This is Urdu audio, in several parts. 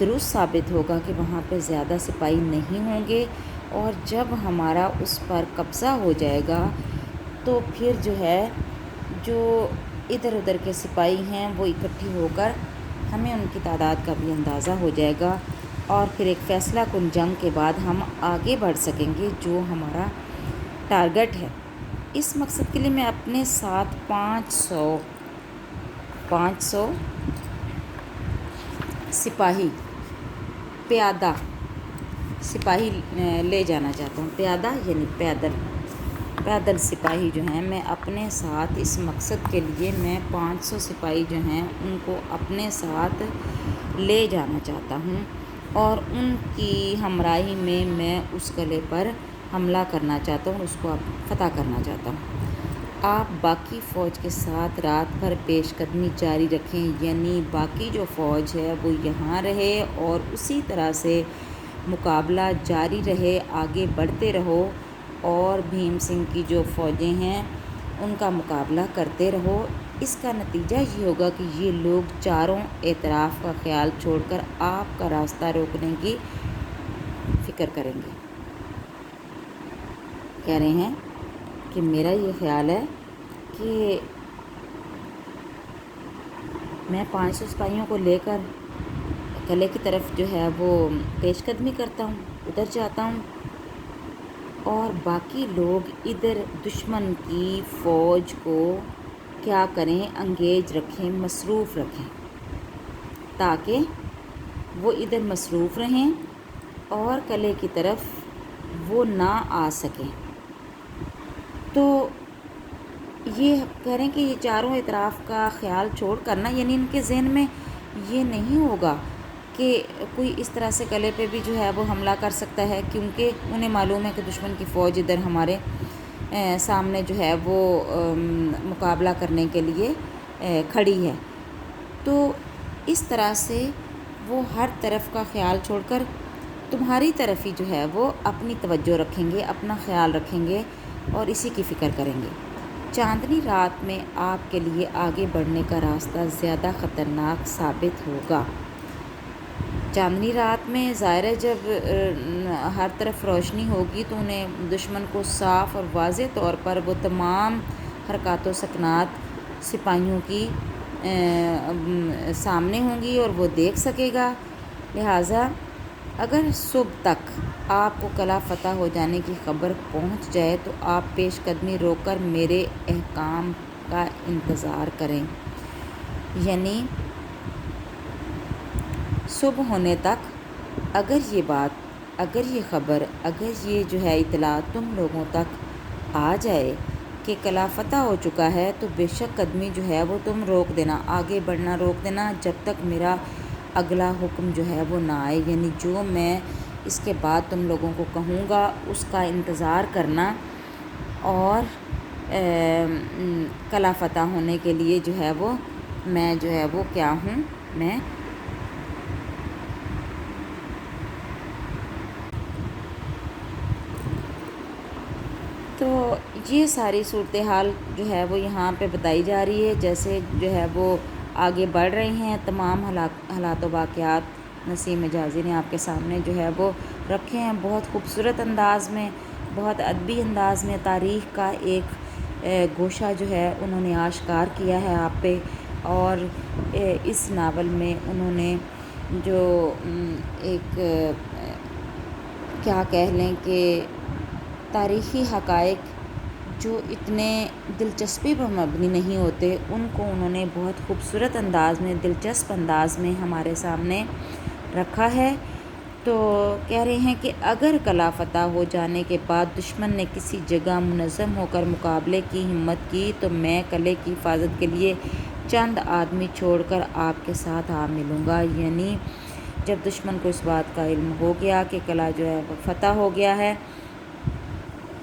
درست ثابت ہوگا کہ وہاں پہ زیادہ سپاہی نہیں ہوں گے، اور جب ہمارا اس پر قبضہ ہو جائے گا تو پھر جو ہے جو ادھر ادھر کے سپاہی ہیں وہ اکٹھے ہو کر ہمیں ان کی تعداد کا بھی اندازہ ہو جائے گا، اور پھر ایک فیصلہ کن جنگ کے بعد ہم آگے بڑھ سکیں گے جو ہمارا ٹارگٹ ہے۔ اس مقصد کے لیے میں اپنے ساتھ 500 سپاہی پیادہ سپاہی لے جانا چاہتا ہوں۔ پیادہ یعنی پیدل سپاہی جو ہیں میں اپنے ساتھ اس مقصد کے لیے میں 500 سپاہی جو ہیں ان کو اپنے ساتھ لے جانا چاہتا ہوں، اور ان کی ہمراہی میں میں اس قلعے پر حملہ کرنا چاہتا ہوں، اس کو فتح کرنا چاہتا ہوں۔ آپ باقی فوج کے ساتھ رات بھر پیش قدمی جاری رکھیں، یعنی باقی جو فوج ہے وہ یہاں رہے اور اسی طرح سے مقابلہ جاری رہے، آگے بڑھتے رہو، اور بھیم سنگھ کی جو فوجیں ہیں ان کا مقابلہ کرتے رہو۔ اس کا نتیجہ یہ ہوگا کہ یہ لوگ چاروں اطراف کا خیال چھوڑ کر آپ کا راستہ روکنے کی فکر کریں گے۔ کہہ رہے ہیں کہ میرا یہ خیال ہے کہ میں 500 سپاہیوں کو لے کر قلعے کی طرف جو ہے وہ پیش قدمی کرتا ہوں، ادھر جاتا ہوں، اور باقی لوگ ادھر دشمن کی فوج کو کیا کریں، انگیج رکھیں، مصروف رکھیں، تاکہ وہ ادھر مصروف رہیں اور قلعے کی طرف وہ نہ آ سکیں۔ تو یہ کہہ رہے ہیں کہ یہ چاروں اطراف کا خیال چھوڑ کرنا، یعنی ان کے ذہن میں یہ نہیں ہوگا کہ کوئی اس طرح سے قلعے پہ بھی جو ہے وہ حملہ کر سکتا ہے، کیونکہ انہیں معلوم ہے کہ دشمن کی فوج ادھر ہمارے سامنے جو ہے وہ مقابلہ کرنے کے لیے کھڑی ہے۔ تو اس طرح سے وہ ہر طرف کا خیال چھوڑ کر تمہاری طرف ہی جو ہے وہ اپنی توجہ رکھیں گے، اپنا خیال رکھیں گے اور اسی کی فکر کریں گے۔ چاندنی رات میں آپ کے لیے آگے بڑھنے کا راستہ زیادہ خطرناک ثابت ہوگا۔ چاندنی رات میں ظاہر ہے جب ہر طرف روشنی ہوگی تو انہیں دشمن کو صاف اور واضح طور پر وہ تمام حرکات و سکنات سپاہیوں کی سامنے ہوں گی اور وہ دیکھ سکے گا۔ لہٰذا اگر صبح تک آپ کو قلعہ فتح ہو جانے کی خبر پہنچ جائے تو آپ پیش قدمی روک کر میرے احکام کا انتظار کریں، یعنی صبح ہونے تک اگر یہ خبر، اگر یہ جو ہے اطلاع تم لوگوں تک آ جائے کہ قلعہ فتح ہو چکا ہے تو بے شک قدمی جو ہے وہ تم روک دینا، آگے بڑھنا روک دینا، جب تک میرا اگلا حکم جو ہے وہ نہ آئے، یعنی جو میں اس کے بعد تم لوگوں کو کہوں گا اس کا انتظار کرنا، اور قلعہ فتح ہونے کے لیے جو ہے وہ میں جو ہے وہ کیا ہوں، میں تو یہ ساری صورتحال جو ہے وہ یہاں پہ بتائی جا رہی ہے، جیسے جو ہے وہ آگے بڑھ رہے ہیں۔ تمام حالات و واقعات نسیم حجازی نے آپ کے سامنے جو ہے وہ رکھے ہیں، بہت خوبصورت انداز میں، بہت ادبی انداز میں تاریخ کا ایک گوشہ جو ہے انہوں نے آشکار کیا ہے آپ پہ، اور اس ناول میں انہوں نے جو ایک کیا کہہ لیں کہ تاریخی حقائق جو اتنے دلچسپی پر مبنی نہیں ہوتے، ان کو انہوں نے بہت خوبصورت انداز میں، دلچسپ انداز میں ہمارے سامنے رکھا ہے۔ تو کہہ رہے ہیں کہ اگر قلعہ فتح ہو جانے کے بعد دشمن نے کسی جگہ منظم ہو کر مقابلے کی ہمت کی تو میں قلعے کی حفاظت کے لیے چند آدمی چھوڑ کر آپ کے ساتھ آ ملوں گا، یعنی جب دشمن کو اس بات کا علم ہو گیا کہ قلعہ جو ہے وہ فتح ہو گیا ہے،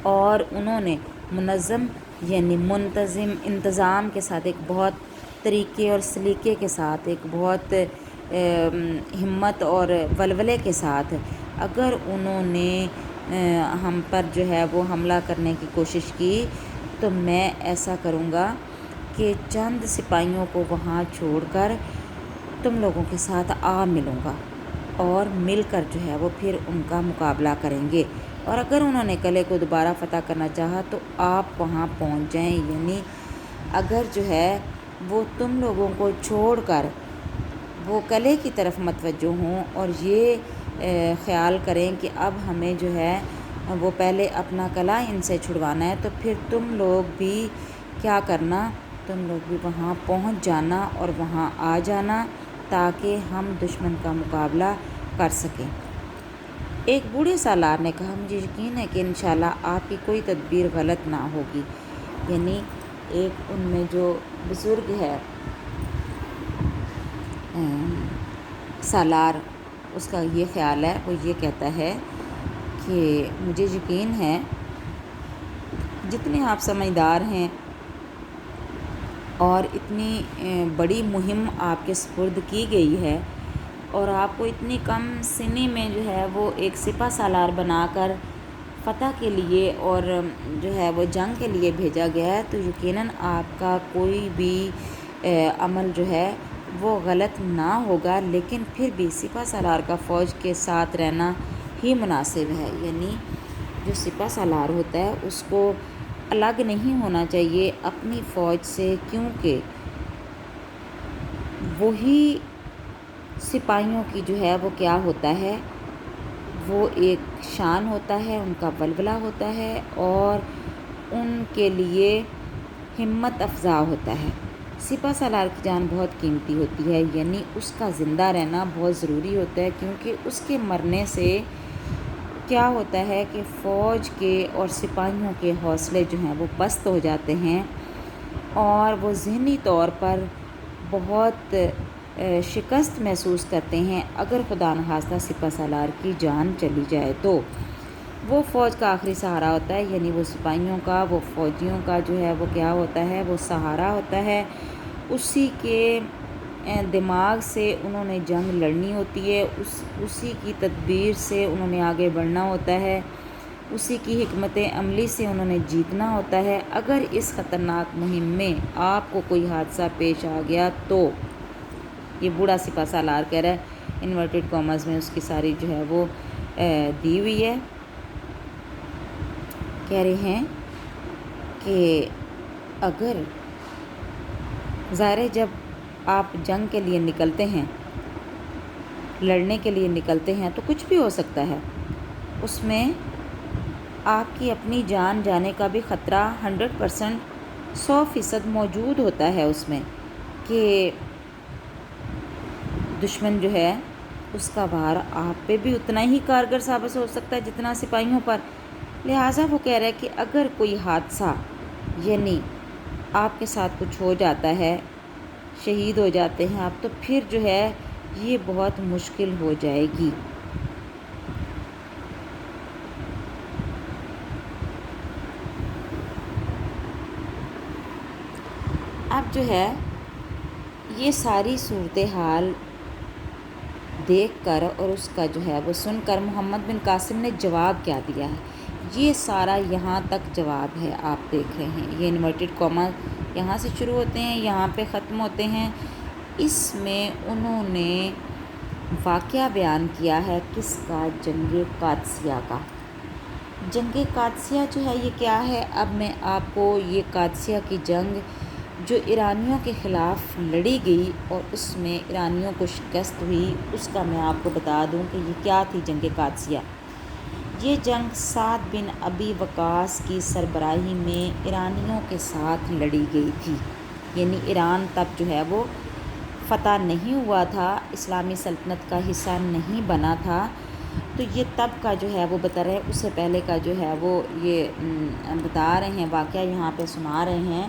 اور انہوں نے منظم یعنی منتظم انتظام کے ساتھ، ایک بہت طریقے اور سلیقے کے ساتھ، ایک بہت ہمت اور ولولے کے ساتھ اگر انہوں نے ہم پر جو ہے وہ حملہ کرنے کی کوشش کی تو میں ایسا کروں گا کہ چند سپاہیوں کو وہاں چھوڑ کر تم لوگوں کے ساتھ آ ملوں گا۔ اور مل کر جو ہے وہ پھر ان کا مقابلہ کریں گے، اور اگر انہوں نے قلعے کو دوبارہ فتح کرنا چاہا تو آپ وہاں پہنچ جائیں، یعنی اگر جو ہے وہ تم لوگوں کو چھوڑ کر وہ قلعے کی طرف متوجہ ہوں اور یہ خیال کریں کہ اب ہمیں جو ہے وہ پہلے اپنا قلعہ ان سے چھڑوانا ہے، تو پھر تم لوگ بھی کیا کرنا، تم لوگ بھی وہاں پہنچ جانا اور وہاں آ جانا تاکہ ہم دشمن کا مقابلہ کر سکیں۔ ایک بوڑھے سالار نے کہا، مجھے یقین ہے کہ انشاءاللہ آپ کی کوئی تدبیر غلط نہ ہوگی، یعنی ایک ان میں جو بزرگ ہے سالار، اس کا یہ خیال ہے، وہ یہ کہتا ہے کہ مجھے یقین ہے جتنے آپ سمجھدار ہیں اور اتنی بڑی مہم آپ کے سپرد کی گئی ہے اور آپ کو اتنی کم سنی میں جو ہے وہ ایک سپہ سالار بنا کر فتح کے لیے اور جو ہے وہ جنگ کے لیے بھیجا گیا ہے، تو یقیناً آپ کا کوئی بھی عمل جو ہے وہ غلط نہ ہوگا، لیکن پھر بھی سپہ سالار کا فوج کے ساتھ رہنا ہی مناسب ہے، یعنی جو سپہ سالار ہوتا ہے اس کو الگ نہیں ہونا چاہیے اپنی فوج سے، کیونکہ وہی سپاہیوں کی جو ہے وہ کیا ہوتا ہے، وہ ایک شان ہوتا ہے، ان کا ولولہ ہوتا ہے اور ان کے لیے ہمت افزا ہوتا ہے۔ سپہ سالار کی جان بہت قیمتی ہوتی ہے، یعنی اس کا زندہ رہنا بہت ضروری ہوتا ہے، کیونکہ اس کے مرنے سے کیا ہوتا ہے کہ فوج کے اور سپاہیوں کے حوصلے جو ہیں وہ پست ہو جاتے ہیں اور وہ ذہنی طور پر بہت شکست محسوس کرتے ہیں۔ اگر خدا نخواستہ سپہ سالار کی جان چلی جائے تو وہ فوج کا آخری سہارا ہوتا ہے، یعنی وہ سپاہیوں کا، وہ فوجیوں کا جو ہے وہ کیا ہوتا ہے، وہ سہارا ہوتا ہے، اسی کے دماغ سے انہوں نے جنگ لڑنی ہوتی ہے، اسی کی تدبیر سے انہوں نے آگے بڑھنا ہوتا ہے، اسی کی حکمت عملی سے انہوں نے جیتنا ہوتا ہے۔ اگر اس خطرناک مہم میں آپ کو کوئی حادثہ پیش آ گیا تو یہ بوڑھا سپہ سالار کہہ رہا ہے، انورٹڈ کامرز میں اس کی ساری جو ہے وہ دی ہوئی ہے، کہہ رہے ہیں کہ اگر ظاہر ہے جب آپ جنگ کے لیے نکلتے ہیں، لڑنے کے لیے نکلتے ہیں تو کچھ بھی ہو سکتا ہے، اس میں آپ کی اپنی جان جانے کا بھی خطرہ 100% 100% موجود ہوتا ہے اس میں، کہ دشمن جو ہے اس کا وار آپ پہ بھی اتنا ہی کارگر ثابت ہو سکتا ہے جتنا سپاہیوں پر، لہٰذا وہ کہہ رہا ہے کہ اگر کوئی حادثہ یعنی آپ کے ساتھ کچھ ہو جاتا ہے، شہید ہو جاتے ہیں آپ، تو پھر جو ہے یہ بہت مشکل ہو جائے گی۔ اب جو ہے یہ ساری صورتحال دیکھ کر اور اس کا جو ہے وہ سن کر محمد بن قاسم نے جواب کیا دیا ہے، یہ سارا یہاں تک جواب ہے، آپ دیکھ رہے ہیں یہ انورٹڈ کاما یہاں سے شروع ہوتے ہیں، یہاں پہ ختم ہوتے ہیں۔ اس میں انہوں نے واقعہ بیان کیا ہے کس کا، جنگ قادسیہ کا۔ جنگ قادسیہ جو ہے یہ کیا ہے، اب میں آپ کو یہ قادسیہ کی جنگ جو ایرانیوں کے خلاف لڑی گئی اور اس میں ایرانیوں کو شکست ہوئی، اس کا میں آپ کو بتا دوں کہ یہ کیا تھی جنگ قادسیہ۔ یہ جنگ سعد بن ابی وقاص کی سربراہی میں ایرانیوں کے ساتھ لڑی گئی تھی، یعنی ایران تب جو ہے وہ فتح نہیں ہوا تھا، اسلامی سلطنت کا حصہ نہیں بنا تھا، تو یہ تب کا جو ہے وہ بتا رہے ہیں، اس سے پہلے کا جو ہے وہ یہ بتا رہے ہیں، واقعہ یہاں پہ سنا رہے ہیں۔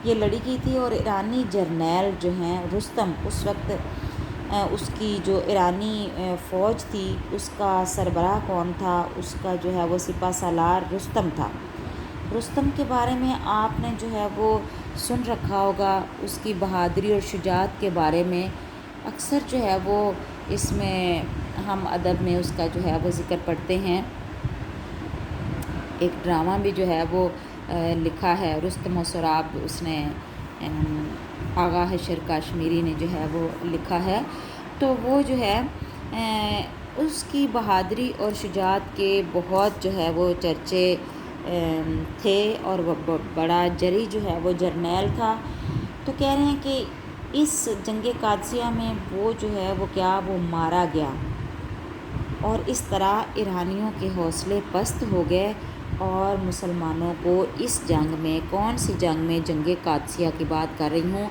یہ لڑی گئی تھی اور ایرانی جرنیل جو ہیں رستم، اس وقت اس کی جو ایرانی فوج تھی اس کا سربراہ کون تھا، اس کا جو ہے وہ سپہ سالار رستم تھا۔ رستم کے بارے میں آپ نے جو ہے وہ سن رکھا ہوگا، اس کی بہادری اور شجاعت کے بارے میں اکثر جو ہے وہ اس میں ہم ادب میں اس کا جو ہے وہ ذکر پڑھتے ہیں۔ ایک ڈرامہ بھی جو ہے وہ لکھا ہے رستم و سراب، اس نے آغا حشر کاشمیری نے جو ہے وہ لکھا ہے، تو وہ جو ہے اس کی بہادری اور شجاعت کے بہت جو ہے وہ چرچے تھے، اور وہ بڑا جری جو ہے وہ جرنیل تھا۔ تو کہہ رہے ہیں کہ اس جنگ قادسیہ میں وہ جو ہے وہ کیا وہ مارا گیا، اور اس طرح ایرانیوں کے حوصلے پست ہو گئے، اور مسلمانوں کو اس جنگ میں، کون سی جنگ میں، جنگ قادسیہ کی بات کر رہی ہوں،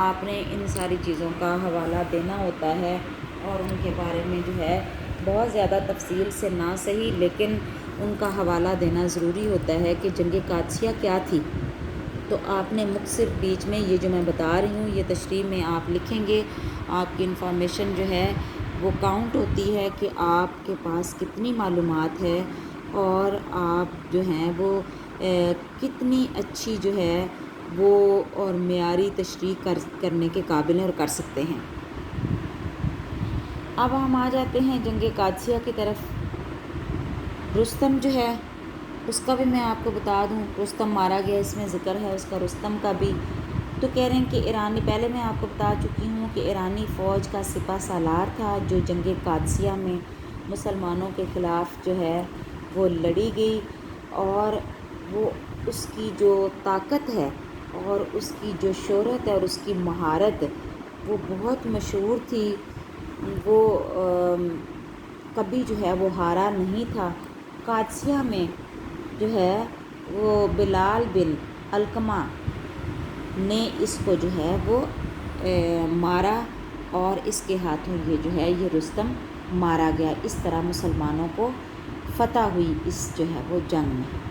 آپ نے ان ساری چیزوں کا حوالہ دینا ہوتا ہے، اور ان کے بارے میں جو ہے بہت زیادہ تفصیل سے نہ صحیح لیکن ان کا حوالہ دینا ضروری ہوتا ہے کہ جنگ قادسیہ کیا تھی۔ تو آپ نے مختصر بیچ میں یہ جو میں بتا رہی ہوں، یہ تشریح میں آپ لکھیں گے، آپ کی انفارمیشن جو ہے وہ کاؤنٹ ہوتی ہے کہ آپ کے پاس کتنی معلومات ہے، اور آپ جو ہیں وہ کتنی اچھی جو ہے وہ اور معیاری تشریح کرنے کے قابل ہیں اور کر سکتے ہیں۔ اب ہم آ جاتے ہیں جنگ قادسیہ کی طرف۔ رستم جو ہے اس کا بھی میں آپ کو بتا دوں، رستم مارا گیا، اس میں ذکر ہے اس کا، رستم کا بھی۔ تو کہہ رہے ہیں کہ ایرانی، پہلے میں آپ کو بتا چکی ہوں کہ ایرانی فوج کا سپہ سالار تھا جو جنگ قادسیہ میں مسلمانوں کے خلاف جو ہے وہ لڑی گئی، اور وہ اس کی جو طاقت ہے اور اس کی جو شہرت ہے اور اس کی مہارت وہ بہت مشہور تھی۔ وہ کبھی جو ہے وہ ہارا نہیں تھا۔ قادسیہ میں جو ہے وہ بلال بن علقمہ نے اس کو جو ہے وہ مارا، اور اس کے ہاتھوں یہ جو ہے یہ رستم مارا گیا۔ اس طرح مسلمانوں کو فتح ہوئی اس جو ہے وہ جنگ میں۔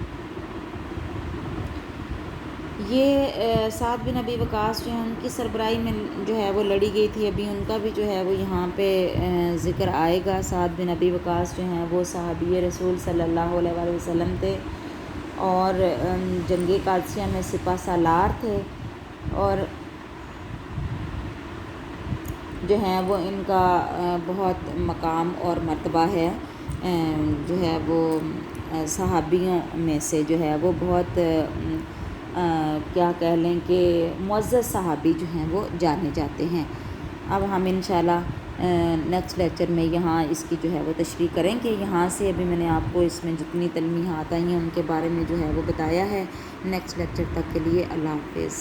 یہ سعد بن ابی وقاص جو ہیں ان کی سربراہی میں جو ہے وہ لڑی گئی تھی، ابھی ان کا بھی جو ہے وہ یہاں پہ ذکر آئے گا۔ سعد بن ابی وقاص جو ہیں وہ صحابی رسول صلی اللہ علیہ وآلہ وسلم تھے، اور جنگ قادسیہ میں سپہ سالار تھے، اور جو ہیں وہ ان کا بہت مقام اور مرتبہ ہے، جو ہے وہ صحابیوں میں سے جو ہے وہ بہت کیا کہہ لیں کہ معزز صحابی جو ہیں وہ جانے جاتے ہیں۔ اب ہم انشاءاللہ نیکسٹ لیکچر میں یہاں اس کی جو ہے وہ تشریح کریں گے۔ یہاں سے ابھی میں نے آپ کو اس میں جتنی تلمیحات آئی ہیں ان کے بارے میں جو ہے وہ بتایا ہے۔ نیکسٹ لیکچر تک کے لیے اللہ حافظ۔